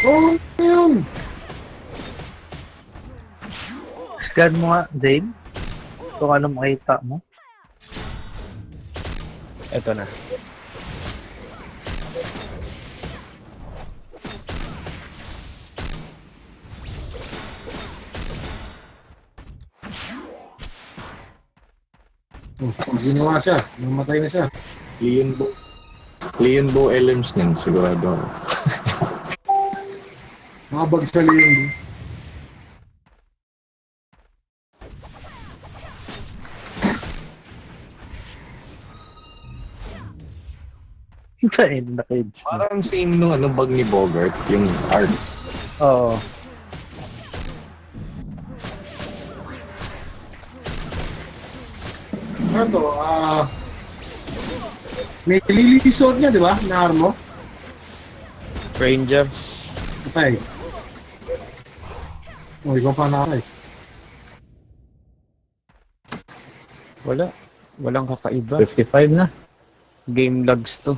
Oh, yun! Scan mo nga, Zane. Kung ano makita mo. Eto na. Oh, ginawa siya. Namatay na siya. Leon Bo Elms nin, sigurado. Nakabag sa Leon. Ayun, naka-edge na. Parang same nung ano, bag ni Bogart, yung art. Oo. Ano to? May lilisod niya, di ba? Na armo. Ranger. Patay. Oh, ikaw pa nakakay. Wala. Walang kakaiba. 55 na. Game logs to.